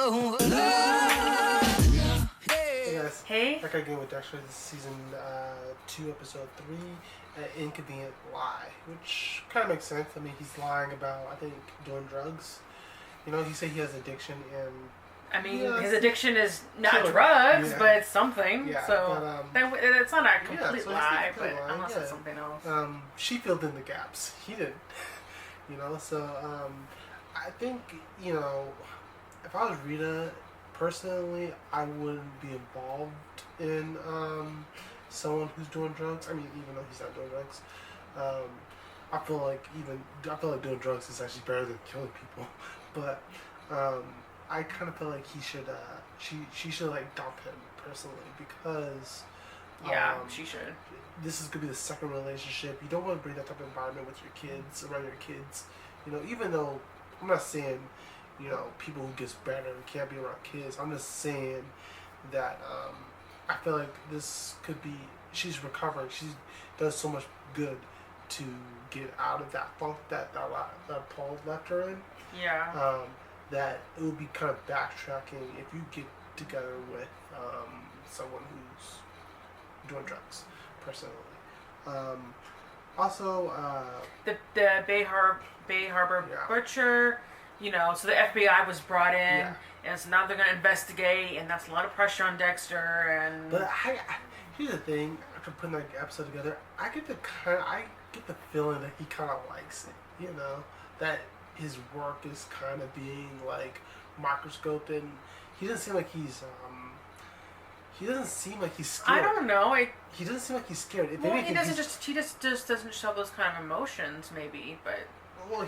Hey guys. Hey. Back again with Dexter. This is season 2, episode 3, Inconvenient Lie, which kind of makes sense. I mean, he's lying about, I think, doing drugs. You know, he said he has addiction and... I mean, his addiction is not drugs, but it's something. Yeah, so it's not a complete lie, but lie. unless it's something else. She filled in the gaps. He didn't. You know, so I think, you know, if I was Rita, personally, I wouldn't be involved in someone who's doing drugs. I mean, even though he's not doing drugs, I feel like doing drugs is actually better than killing people. But I kind of feel like he should, she should like dump him personally because she should. This is gonna be the second relationship. You don't want to bring that type of environment with your kids, around your kids. You know, even though I'm not saying, you know, people who gets better can't be around kids. I'm just saying that I feel like this could be. She's recovering. She does so much good to get out of that funk that Paul left her in. Yeah. That it would be kind of backtracking if you get together with someone who's doing drugs, personally. Also, the Bay Harbor butcher, you know, so the FBI was brought in, and so now they're going to investigate, and that's a lot of pressure on Dexter. And but here's the thing: after putting that episode together, I get the feeling that he kind of likes it. You know, that his work is kind of being like microscoped, and he doesn't seem like he's scared. I don't know. He doesn't seem like he's scared. If well, anything, he just doesn't show those kind of emotions, maybe. But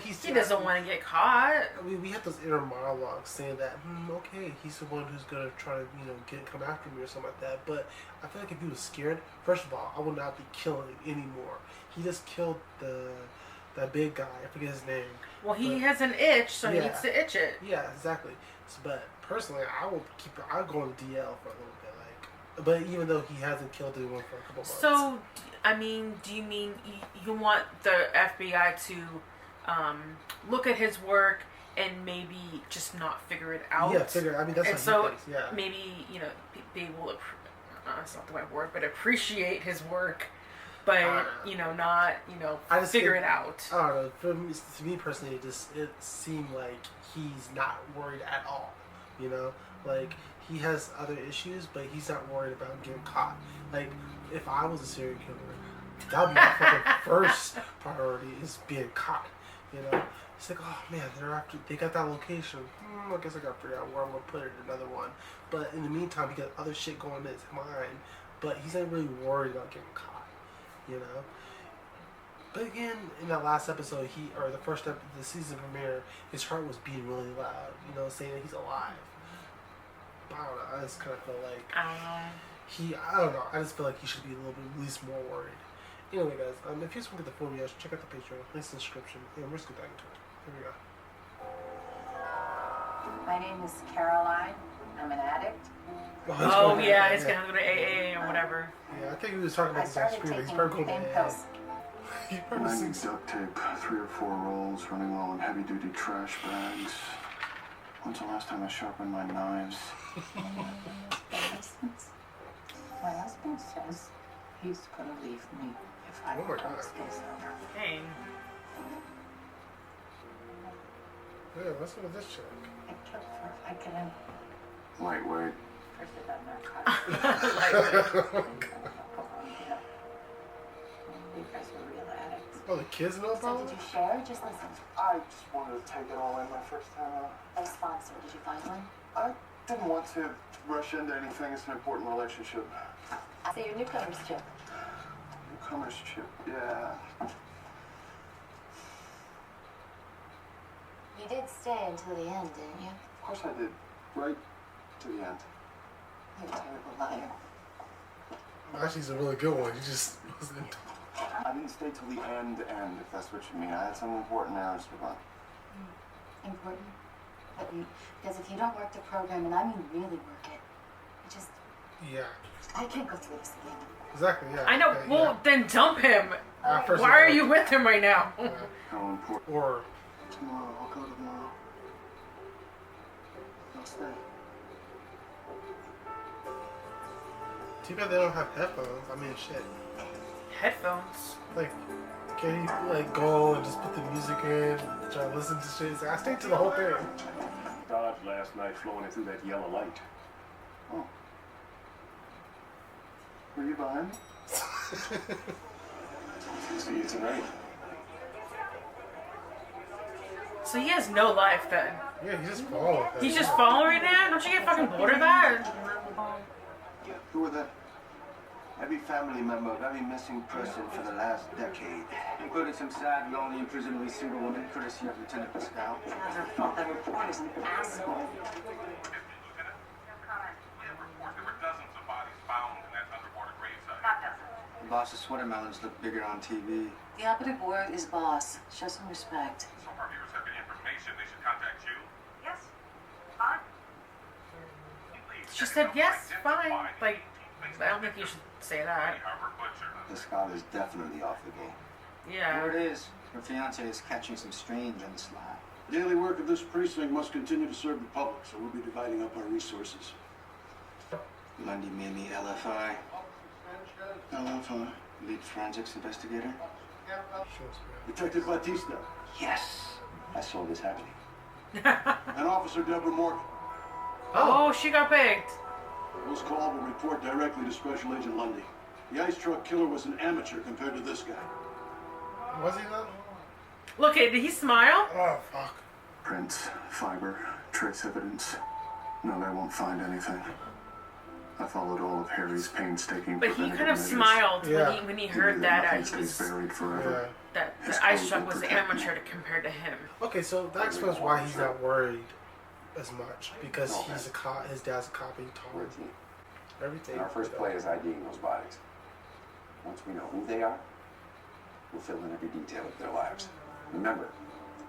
he he doesn't want to get caught. I mean, we have those inner monologues saying that, okay, he's the one who's gonna try to, you know, come after me or something like that. But I feel like if he was scared, first of all, I would not be killing anymore. He just killed that big guy. I forget his name. Well, he has an itch, so he needs to itch it. Yeah, exactly. So, but personally, I'll go on DL for a little bit, like. But even though he hasn't killed anyone for a couple months. So, I mean, do you mean you want the FBI to look at his work and maybe just not figure it out? Yeah, I mean, that's and what so he thinks, yeah. Maybe, you know, they will. That's not the right word, but appreciate his work. But you know, not figure it out. I don't know. To me personally, it seemed like he's not worried at all. You know, like he has other issues, but he's not worried about getting caught. Like if I was a serial killer, that would be my fucking first priority is being caught. You know, it's like, oh man, they got that location. I guess I gotta figure out where I'm gonna put it. Another one, but in the meantime, he got other shit going in his mind. But he's not really worried about getting caught. You know, but again, in that last episode, the season premiere, his heart was beating really loud. You know, saying that he's alive. But I don't know. I just kind of feel like I don't know. I just feel like he should be a little bit, at least more worried. Anyway, guys, if you just want to get the full videos, check out the Patreon. Links in the description. And we're just going to get back into it. Here we go. My name is Caroline. I'm an addict. Oh yeah, he's gonna go to AA or whatever. Yeah, I think he was talking about this on screen, but he's probably going to AA. He probably 90 duct tape, 3 or 4 rolls, running low on heavy-duty trash bags. When's the last time I sharpened my knives? My husband says he's gonna leave me if I don't stay sober. Dang. Yeah, what's with this chick? I took for Vicodin. Lightweight. First I got narcotics. You guys were real addicts. Oh, the kids know So about did it? you share or just listen? I just wanted to take it all in my first time out. A sponsor, did you find one? I didn't want to rush into anything. It's an important relationship. I see your newcomers, Chip. Newcomer's chip, yeah. You did stay until the end, didn't you? Of course I did. Right to the end. You're a terrible liar. Actually, he's a really good one. He just wasn't into I didn't stay till the end, if that's what you mean. I had something important now to forgot. Important? Because if you don't work the program, and I mean really work it, Yeah. I can't go through this again. Exactly, yeah. I know. Okay, well, then dump him. First Why are you with him right now? How important. Or Tomorrow, I'll go tomorrow. What's that? Too bad they don't have headphones. I mean, shit. Headphones? Like, can you, like, go and just put the music in, try to listen to shit? It's like, I stayed to the whole thing. Dodged last night flowing it through that yellow light. Oh. Were you behind me? See you tonight. So he has no life then. Yeah, he's just following. He's just following that? Don't you get fucking bored of that? Who were they? Every family member of every missing person for the last decade, including some sad, lonely, and presumably single woman, courtesy of Lieutenant Pascal. It's not her fault that reporter's an asshole. Lieutenant, we have reports there were dozens of bodies found in that underwater gravesite. Not dozens. The boss's sweater melons look bigger on TV. The operative word is boss. Show some respect. So if our viewers have any information, they should contact you. Yes. Fine. She said yes, fine. Like, I don't think you should say that. Pascal is definitely off the game. Yeah. Word is, her fiance is catching some strange on the sly. The daily work of this precinct must continue to serve the public, so we'll be dividing up our resources. Lundy made me LFI. LFI? Lead forensics investigator? Detective Batista Yes! I saw this happening. and Officer Debra Morgan. Oh, she got picked. This call will report directly to Special Agent Lundy. The ice truck killer was an amateur compared to this guy. Was he though? Look, did he smile? Oh, fuck. Prints, fiber, trace evidence. No, they won't find anything. I followed all of Harry's painstaking But he preventative kind of measures. smiled Yeah. when he heard that Nothing he stays was buried forever. that His the ice code truck will was an protect me. amateur compared to him. Okay, so that explains why he's not worried as much. Because he's a cop, his dad's a cop, he taught We're a him team. everything. And our first play is IDing those bodies. Once we know who they are, we'll fill in every detail of their lives. Remember,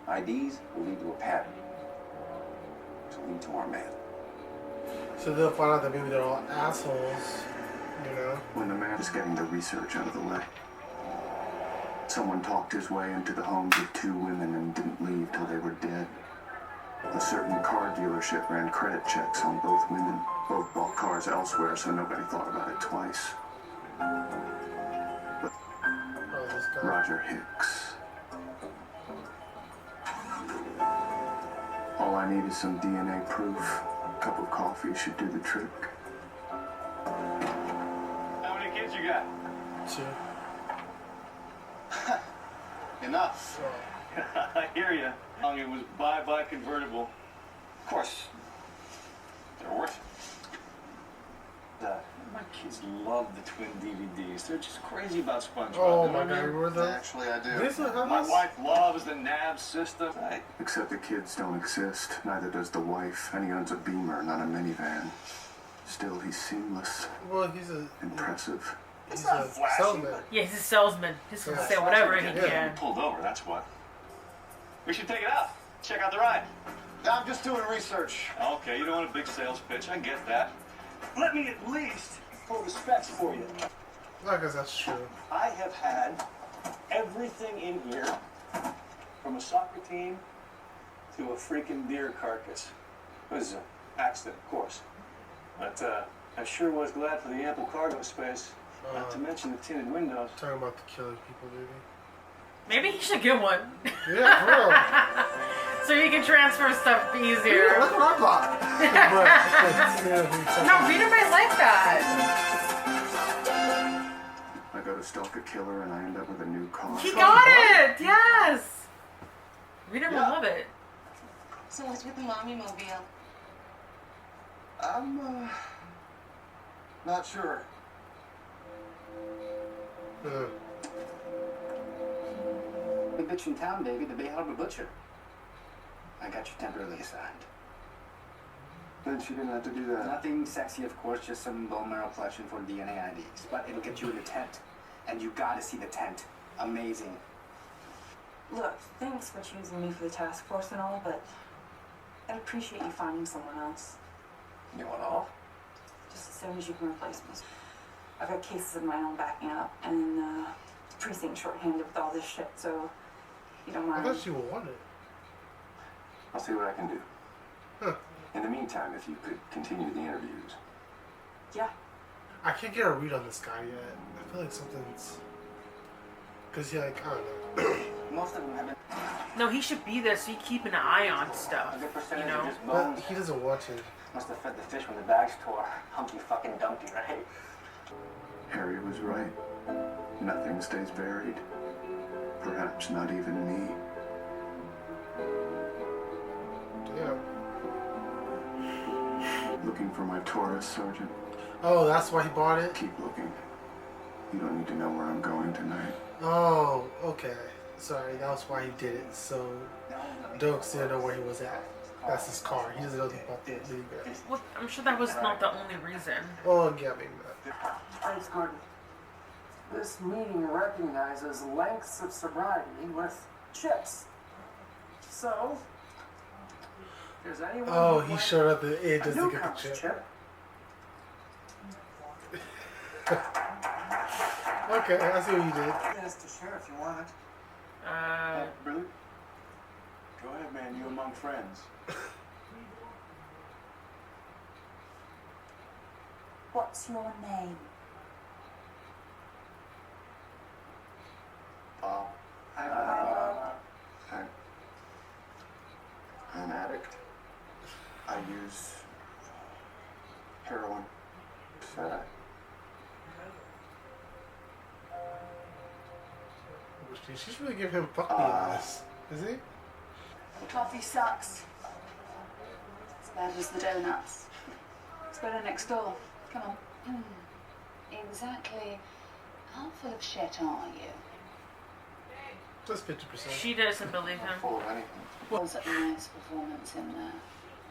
IDs will lead to a pattern. So lead to our man. So they'll find out that maybe they're all assholes, you know? When the man is getting the research out of the way. Someone talked his way into the homes of 2 women and didn't leave till they were dead. A certain car dealership ran credit checks on both women. Both bought cars elsewhere, so nobody thought about it twice. Oh, this guy. Roger Hicks. All I need is some DNA proof. A cup of coffee should do the trick. How many kids you got? 2. Enough. So, I hear ya. It was bye-bye convertible. Of course, they're worth it. My kids love the twin DVDs. They're just crazy about SpongeBob. oh You know my what I god, mean? remember those? Actually, I do. This is how My this? wife loves the NAB system. Right. Except the kids don't exist. Neither does the wife. And he owns a Beamer, not a minivan. Still, he's seamless. Well, he's a Impressive. he's not a flashy, salesman. Yeah, he's a salesman. He's gonna Yeah. say whatever he Yeah. can. Pulled over, that's what. We should take it out. Check out the ride. I'm just doing research. Okay, you don't want a big sales pitch. I get that. Let me at least put respects for you. I guess that's true. I have had everything in here, from a soccer team to a freaking deer carcass. It was an accident, of course. But I sure was glad for the ample cargo space. Not to mention the tinted windows. Talking about the killing people, maybe. Maybe he should get one. Yeah, for real. So you can transfer stuff Yeah, easier. that's what I thought. No, Rita might like that. I go to stalk a killer and I end up with a new car. He got it! Yes! Rita will love it. So what's with the mommy mobile? I'm, not sure. Big bitch in town, baby, the Bay Harbor Butcher. I got you temporarily assigned. Then she didn't have to do that. Nothing sexy, of course, just some bone marrow collection for DNA IDs. But it'll get you in the tent. And you gotta see the tent. Amazing. Look, thanks for choosing me for the task force and all, but I'd appreciate you finding someone else. You want off? Just as soon as you can replace me. I've got cases of my own backing up, and the precinct shorthanded with all this shit, so you don't I mind. thought you wanted. I'll see what I can do. Huh. In the meantime, if you could continue the interviews. Yeah. I can't get a read on this guy yet. I feel like something's... Because, I don't know. Most of them have been. No, he should be there so you keep an eye on stuff, A good you percentage know? are just But bones. he doesn't want to. Must have fed the fish when the bags tore. Humpty fucking Dumpty, right? Harry was right. Nothing stays buried. Perhaps not even me. Yeah. Looking for my Taurus, Sergeant. Oh, that's why he bought it? Keep looking. You don't need to know where I'm going tonight. Oh, okay. Sorry, that was why he did it. So, Dokes didn't know where he was at. That's his car. He doesn't know about the minivan. Well, I'm sure that was not the only reason. Oh, yeah, maybe not. Thanks, Gordon. This meeting recognizes lengths of sobriety with chips. So, if there's anyone Oh, who'd he like showed up at the end a just to get the newcomer's chip. Okay, I see what you did. Yes, to share if you want it. Really? Go ahead, man. You among friends. What's your name? Bob. I'm an addict. I use heroin. She's really giving him fuck me eyes. Is he? The coffee sucks. As bad as the donuts. It's better next door. Come on. Exactly how full of shit are you? Just 50%. She doesn't believe him. Full of anything. Was a nice performance in there.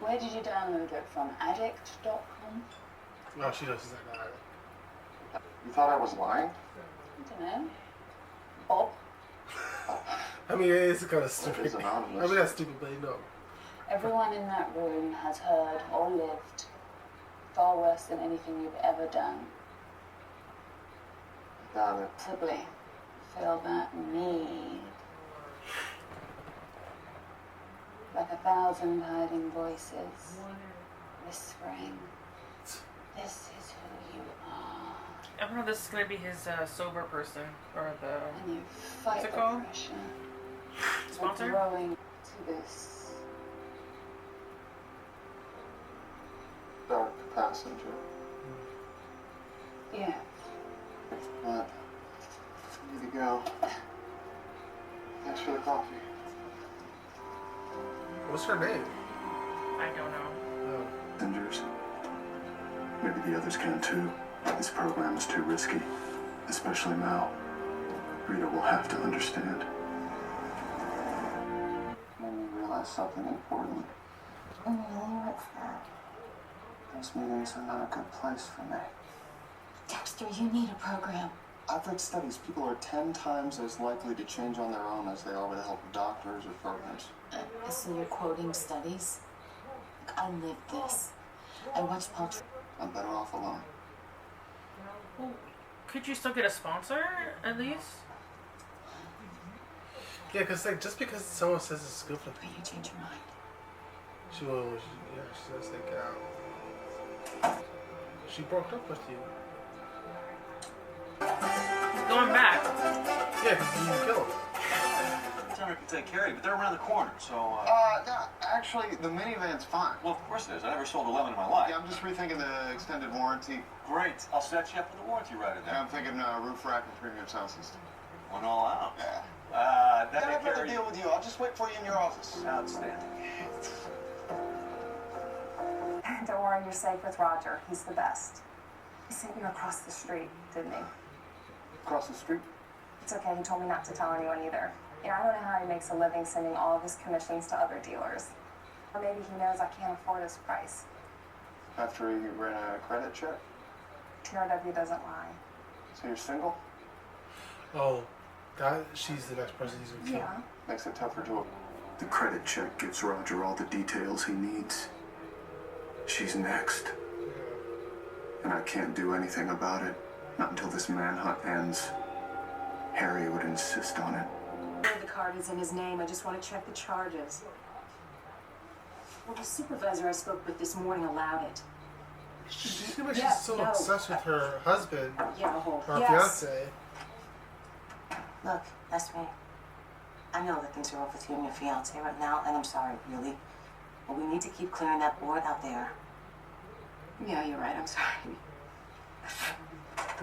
Where did you download it from? Addict.com? No, she doesn't say that. You thought I was lying? I don't know. Bob? I mean, it's kind of stupid. It's anonymous. I mean, that's stupid, but no. Everyone in that room has heard or lived far worse than anything you've ever done. Got it. Possibly feel that need. Like 1,000 hiding voices, whispering, this is who you are. I don't know if this is going to be his sober person, or the... And you fight What's it the called? pressure. Sponsor? You're growing to this. Dark passenger. Yeah. But I need to go. Thanks for the coffee. What's her name? I don't know. Passengers. Maybe the others can too. This program is too risky, especially now. Rita will have to understand. Made me realize something important. What's that? These meetings are not a good place for me. Dexter, you need a program. I've read studies. People are 10 times as likely to change on their own as they are with the help of doctors or programs. So you're quoting studies? Look, I lived this. I watched Paul. I'm better off alone. Well, could you still get a sponsor, at least? Yeah, because like, just because someone says it's good for Will you change your mind? she will, she says like, she broke up with you. He's going back. Yeah, because you killed him. Tanner can take care of you, but they're around the corner, so, No, actually, the minivan's fine. Well, of course it is. I never sold 11 in my life. Yeah, I'm just rethinking the extended warranty. Great. I'll set you up with a warranty right in there. Yeah, I'm thinking roof rack and premium sound system. Went all out. Yeah. That I'd take care rather of you. deal with you. I'll just wait for you in your office. Outstanding. Don't worry, you're safe with Roger. He's the best. He sent you across the street, didn't he? Across the street? It's okay, he told me not to tell anyone either. You know, I don't know how he makes a living sending all of his commissions to other dealers. Or maybe he knows I can't afford his price. After you ran a credit check? TRW doesn't lie. So you're single? Oh, she's the next person he's gonna kill. Yeah. Makes it tougher to... The credit check gives Roger all the details he needs. She's next. And I can't do anything about it. Not until this manhunt ends. Harry would insist on it. The card is in his name. I just want to check the charges. Well, the supervisor I spoke with this morning allowed it. She seems like she's so obsessed with her husband, her fiance. Look, that's me. I know that things are rough with you and your fiance right now, and I'm sorry, really. But we need to keep clearing that board out there. Yeah, you're right. I'm sorry.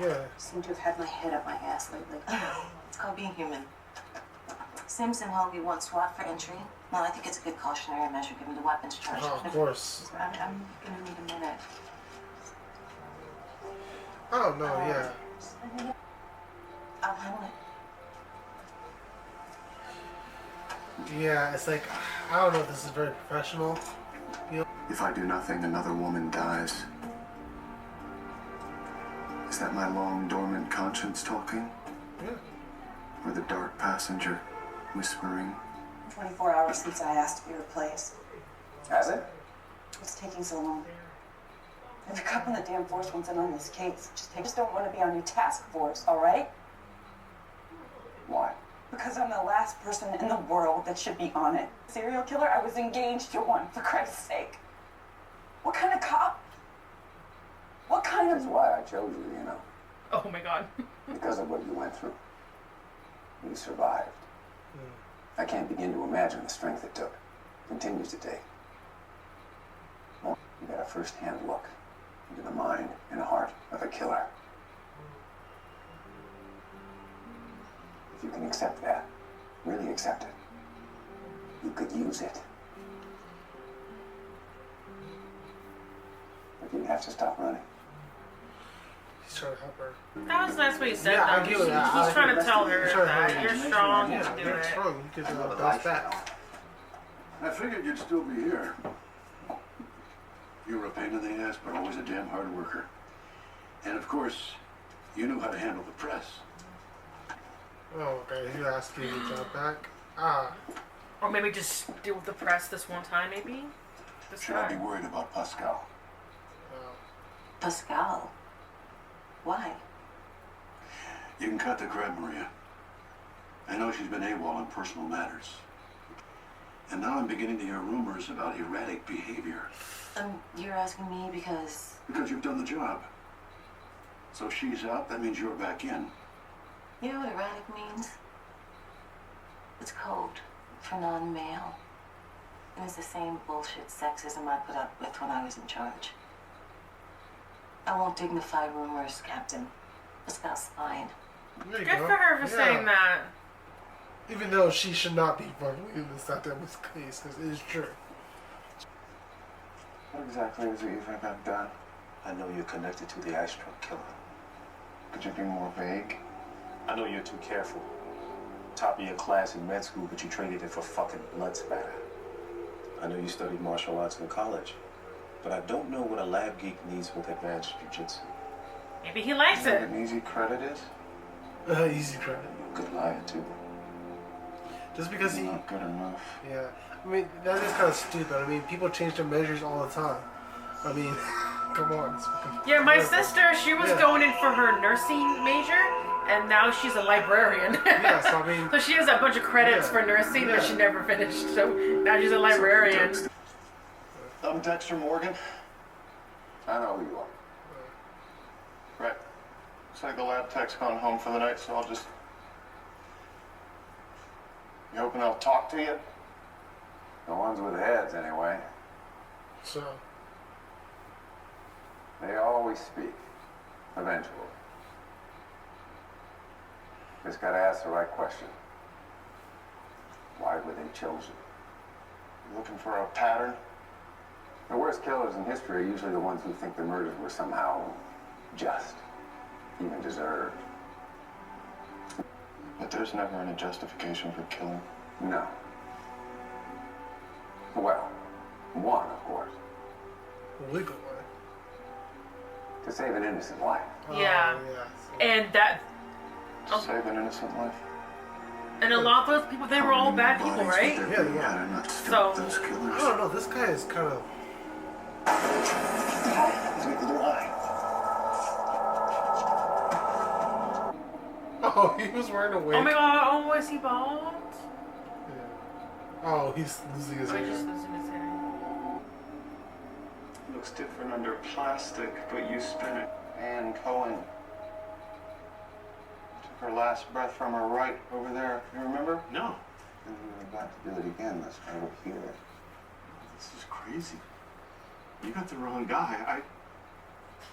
Yeah. I seem to have had my head up my ass lately. It's called being human. Sims and Hoagie want SWAT for entry. No, I think it's a good cautionary measure given the weapons charge. Oh, of course. I'm gonna need a minute. Oh, no, yeah. I'll handle it. Yeah, it's like, I don't know if this is very professional. You know? If I do nothing, another woman dies. Is that my long dormant conscience talking? Yeah. Or the dark passenger whispering? 24 hours since I asked to be replaced. Has it? What's taking so long? Every cop on the damn force wants in on this case. I just don't want to be on your task force, all right? Why? Because I'm the last person in the world that should be on it. Serial killer? I was engaged to one, for Christ's sake. What kind of cop? What kind of... That's why I chose you, you know. Oh my god. Because of what you went through. You survived. I can't begin to imagine the strength it took. Continues to take. Well, you got a first-hand look into the mind and heart of a killer. If you can accept that, really accept it, you could use it. But you'd have to stop running. He's trying to help her. That was nice what he said. Yeah, though. I get it. He's trying to tell her that you're strong, you can do you're it. strong. You can bounce back. I figured you'd still be here. You were a pain in the ass, but always a damn hard worker. And of course, you knew how to handle the press. Oh, okay. He's asking you to jump back. Ah. Or maybe just deal with the press this one time, maybe? This Should I be time. worried about Pascal? Pascal? Why? You can cut the crap, Maria. I know she's been AWOL on personal matters. And now I'm beginning to hear rumors about erratic behavior. You're asking me because... Because you've done the job. So she's out, that means you're back in. You know what erratic means? It's code for non-male. And it's the same bullshit sexism I put up with when I was in charge. I won't dignify rumors, Captain. Pascal's fine. There you Good go. for her for saying that. Even though she should not be believing this, that was the case, because it is true. What exactly is it you think I've done? I know you're connected to the ice truck killer. Could you be more vague? I know you're too careful. Top of your class in med school, but you traded it for fucking blood spatter. I know you studied martial arts in college, but I don't know what a lab geek needs with advanced jiu-jitsu. Maybe he likes You know it. what an easy credit is? Easy credit. You're a good liar, too. Just because he... Not good enough. Yeah. I mean, that is kind of stupid. I mean, people change their measures all the time. I mean, come on. It's fucking Yeah, my terrible. sister, she was going in for her nursing major, and now she's a librarian. Yeah, so I mean... So she has a bunch of credits for nursing, but she never finished. So now she's a librarian. I'm Dexter Morgan. I know who you are. Right. Looks like the lab tech's gone home for the night, so I'll just... You hoping I'll talk to you? The ones with heads, anyway. So... They always speak. Eventually. Just gotta ask the right question. Why were they chosen? Looking for a pattern? The worst killers in history are usually the ones who think the murders were somehow just, even deserved. But there's never any justification for killing. No. Well, one, of course. Legal way. To save an innocent life. Yeah. And that... Save an innocent life. And a lot of those people, they were all bad people, right? Yeah. So... I don't know, this guy is kind of... Oh, he was wearing a wig. Oh my god, oh, was he bald? Yeah. Oh, he's losing his hair. He's just losing his hair. looks different under plastic, but you spin it. Ann Cohen took her last breath from her right over there. You remember? No. And we were about to do it again. That's why we're here. This is crazy. You got the wrong guy.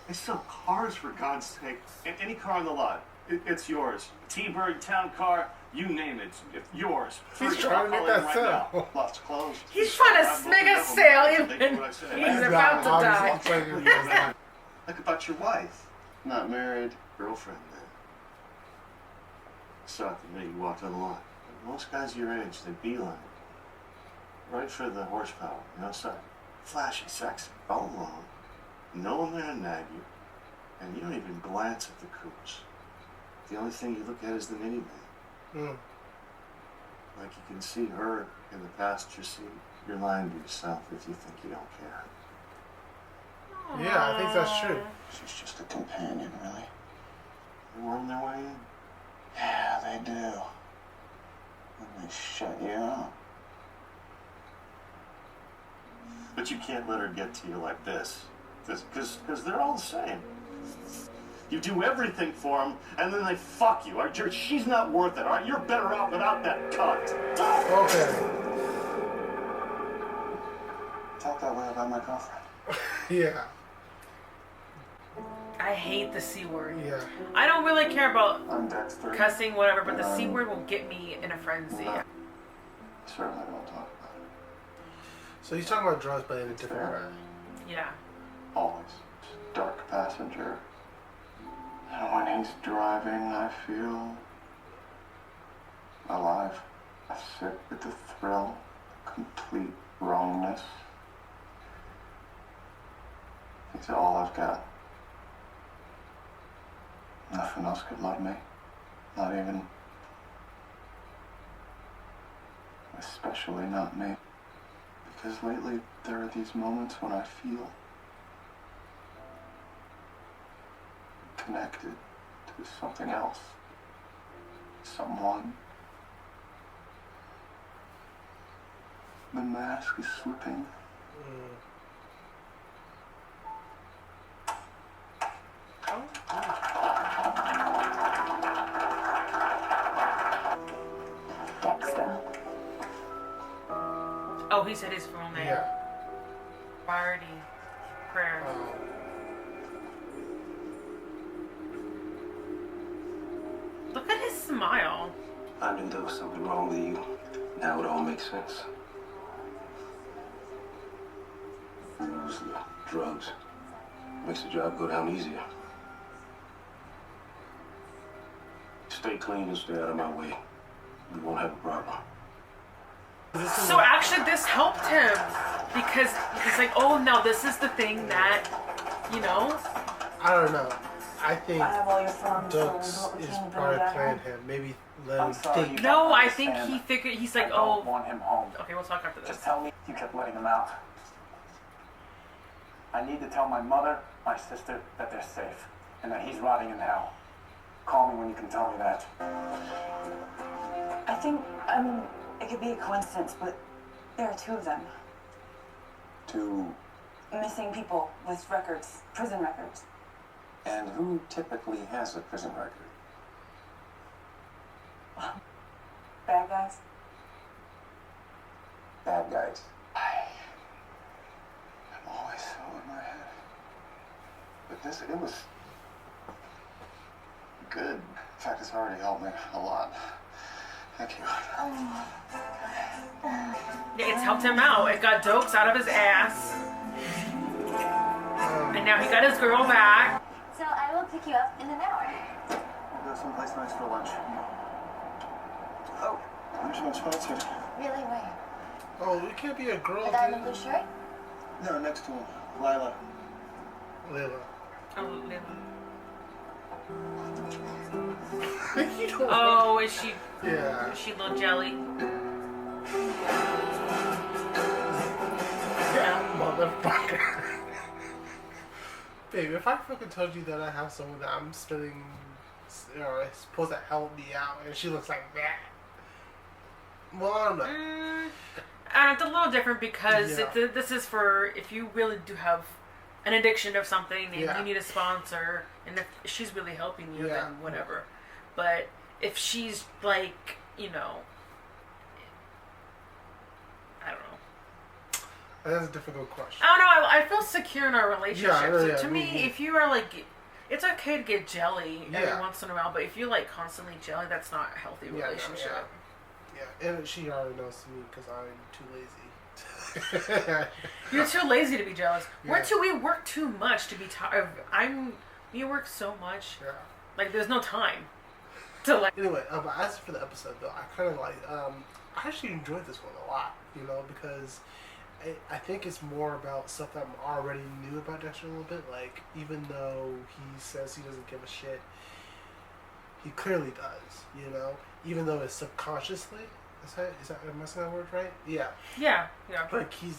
I sell cars, for God's sake. Any car on the lot, it's yours. T-Bird, town car, you name it, it's yours. He's trying to make that sale. Lot's closed. He's trying to make a sale even he's about to die. Like about your wife. Not married. Girlfriend, then. I saw it the minute you walked on the lot. Most guys your age, they beeline it. Right for the horsepower, you know, so flashy, sexy, all along. No one there to nag you, and you don't even glance at the coupes. The only thing you look at is the minivan. Like you can see her in the passenger seat. You're lying to yourself if you think you don't care. Yeah, I think that's true. She's just a companion, really. They worm their way in. Yeah, they do. And they shut you out. But you can't let her get to you like this. Because they're all the same. You do everything for them, and then they fuck you. She's not worth it, all right? You're better off without that cunt. Okay. Talk that way about my girlfriend. Yeah. I hate the C word. Yeah. I don't really care about I'm Dexter. cussing, whatever, but the C word will get me in a frenzy. Certainly don't talk about it. So he's talking about drugs, but in a different way. Yeah. Always. Dark passenger. And when he's driving, I feel alive. I sit with the thrill, complete wrongness. He's all I've got. Nothing else could love me. Not even. Especially not me. Because lately, there are these moments when I feel connected to something else. Someone. The mask is slipping. Dexter. Oh, he said his full name. Yeah. Priority prayer. Look at his smile. I knew there was something wrong with you. Now it all makes sense. Booze, drugs. Makes the job go down easier. Stay clean and stay out of my way. We won't have a problem. So actually this helped him because he's like, oh no, this is the thing that, you know. I don't know. I think I have all your funds, Dux so we is can part bring of that plan home. him. Maybe let him think. No, I think he figured, he's like, I don't oh. want him home. Okay, we'll talk after this. Just tell me you kept letting him out. I need to tell my mother, my sister, that they're safe and that he's rotting in hell. Call me when you can tell me that. I think, it could be a coincidence, but there are two of them. Two. Missing people with records, prison records. And who typically has a prison record? Bad guys? Bad guys. I'm always so in my head. But it was good. In fact, it's already helped me a lot. Thank you. Yeah, it's helped him out. It got Dokes out of his ass. And now he got his girl back. So I will pick you up in an hour. We'll go someplace nice for lunch. Oh, there's my sponsor. Really? Where? Oh, it can't be a girl. The guy in the blue shirt? No, next to him. Lila. Layla. Oh, Layla. You don't Oh, is she? Yeah. Is she a little jelly? Yeah, motherfucker. Babe, if I fucking told you that I have someone that I'm spending, is supposed to help me out, and she looks like that. Well, I don't know. And it's a little different because Yeah. this is for if you really do have an addiction of something and Yeah. you need a sponsor, and if she's really helping you, Yeah. then whatever. But if she's like, you know, I don't know. That's a difficult question. I don't know. I feel secure in our relationship. Yeah, So yeah, to me, if you are like, it's okay to get jelly Yeah. every once in a while, but if you like constantly jelly, that's not a healthy Yeah, no, relationship. Yeah, and she already knows me because I'm too lazy. You're too lazy to be jealous. Yeah. We work too much to be tired. You work so much. Yeah. Like there's no time to like. Anyway, but as for the episode though, I kind of like. I actually enjoyed this one a lot, because I think it's more about stuff that I already knew about Dexter a little bit. Like, even though he says he doesn't give a shit, he clearly does. Even though it's subconsciously. Am I saying that word right? Yeah. Yeah. Like he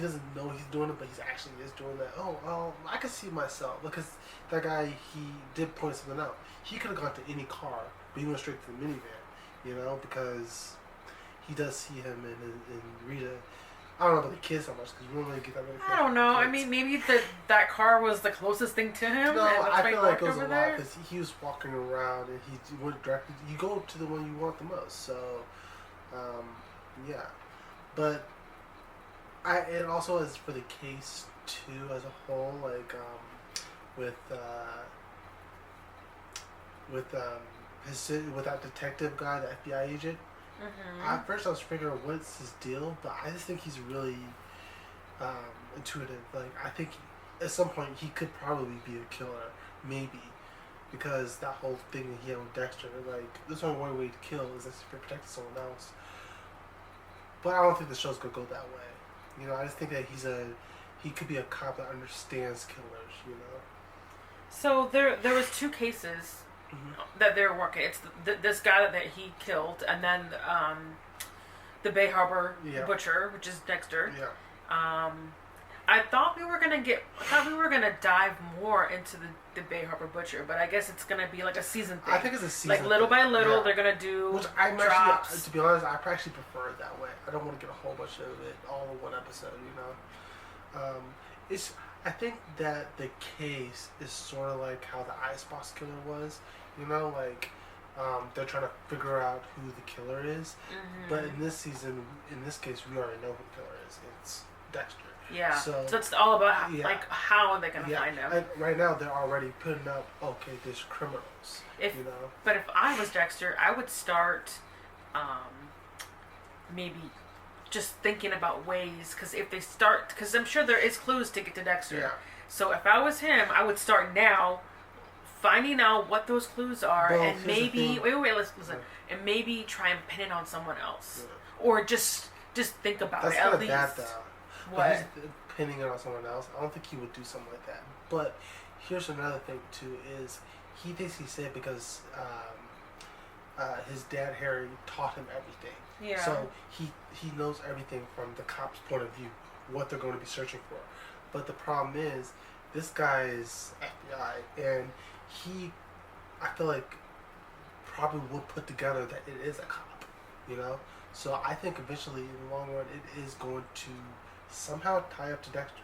doesn't know he's doing it, but he's actually is doing that. Oh, I can see myself because that guy, he did point something out. He could have gone to any car, but he went straight to the minivan. Because he does see him in Rita. I don't know about the kids so much because we don't really get that many. I don't know. I mean, maybe that car was the closest thing to him. No, and I feel like it was a lot there. because he was walking around and he went directly. You go to the one you want the most. So, yeah, but it also is for the case too as a whole. Like with that detective guy, the FBI agent. Mm-hmm. At first, I was figuring what's his deal, but I just think he's really intuitive. Like, I think at some point he could probably be a killer, maybe, because that whole thing that he had with Dexter, like, there's only one way to kill is if you're protecting someone else. But I don't think the show's gonna go that way. I just think that he could be a cop that understands killers. So there was 2 cases. Mm-hmm. That they're working. It's this guy that he killed, and then the Bay Harbor butcher, which is Dexter. Yeah. I thought we were gonna dive more into the Bay Harbor butcher, but I guess it's gonna be like a season thing. I think it's a season. Like little by little, they're gonna do which I'm drops. actually, to be honest, I actually prefer it that way. I don't want to get a whole bunch of it all in one episode. I think that the case is sort of like how the Icebox killer was. They're trying to figure out who the killer is. Mm-hmm. But in this case, we already know who the killer is. It's Dexter. Yeah. So it's all about how are they going to find him. Like, right now, they're already putting up, okay, there's criminals. But if I was Dexter, I would start maybe just thinking about ways, because I'm sure there is clues to get to Dexter. Yeah. So if I was him, I would start now finding out what those clues are, and maybe listen, and maybe try and pin it on someone else, or just think about That's it at kind of least. bad though. What? He's pinning it on someone else. I don't think he would do something like that. But here's another thing too: is he thinks he said because his dad Harry taught him everything. Yeah. So he knows everything from the cop's point of view, what they're going to be searching for. But the problem is, this guy is FBI, and I feel like, probably will put together that it is a cop, So I think eventually, in the long run, it is going to somehow tie up to Dexter,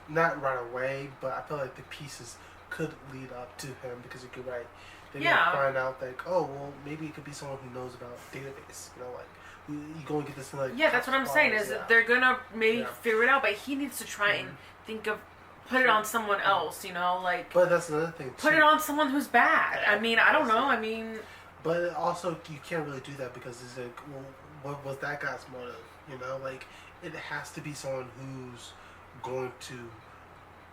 not right away, but I feel like the pieces could lead up to him because you're right. They might find out maybe it could be someone who knows about database, you go and get this thing that's what I'm saying is that they're gonna maybe figure it out, but he needs to try and think of put it on someone else, But that's another thing too. Put it on someone who's bad. I mean, I don't know. I mean, but also you can't really do that because it's like, well, what was that guy's motive? It has to be someone who's going to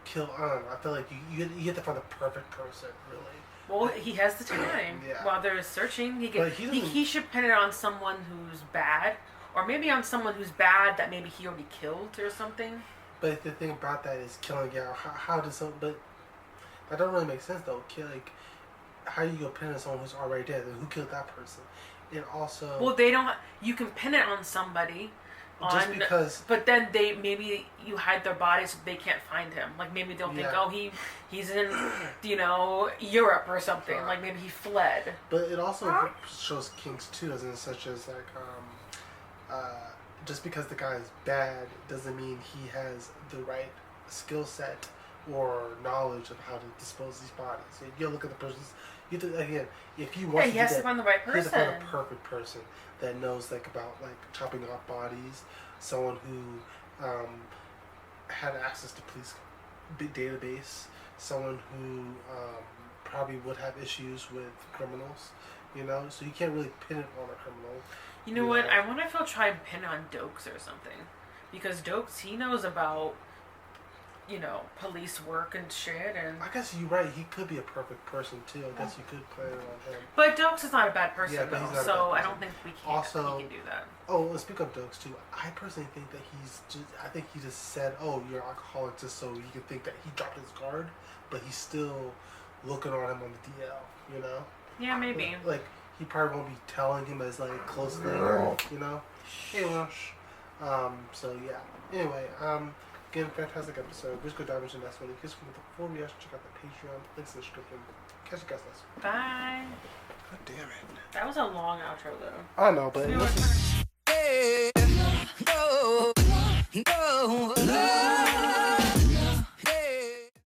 kill. I don't know. I feel like you have to find the perfect person, really. Well, he has the time while they're searching. He should pin it on someone who's bad, or maybe on someone who's bad that maybe he already killed or something. But the thing about that is killing out. How does but that don't really make sense though. How do you go pin it on someone who's already dead? Who killed that person? And also, well, they don't. You can pin it on somebody. Just because, but then maybe you hide their bodies so they can't find him. Like maybe they'll think, he's in, Europe or something. Like maybe he fled. But it also shows kinks too, as in such as just because the guy is bad doesn't mean he has the right skill set or knowledge of how to dispose of these bodies. You look at the person's. Again, if you want he has to find the right person. He has to find a perfect person that knows about chopping off bodies. Someone who had access to police database. Someone who probably would have issues with criminals. So you can't really pin it on a criminal. You know what? I wonder if he'll try and pin on Dokes or something, because Dokes, he knows about police work and shit, and I guess you're right. He could be a perfect person too. I guess you could play it on him. But Dokes is not a bad person, but he's not so I don't think we can. Also, he can do that. Oh, let's speak of Dokes too. I personally think that he just said, "Oh, you're an alcoholic," just so he could think that he dropped his guard, but he's still looking on him on the DL. Yeah, maybe. He probably won't be telling him as close thing. Anyway, so yeah. Anyway, again, fantastic episode. Let's go dive into the next one. Before we actually check out the Patreon, links in the description. Catch you guys next one. Bye. God damn it. That was a long outro though. I know, but no.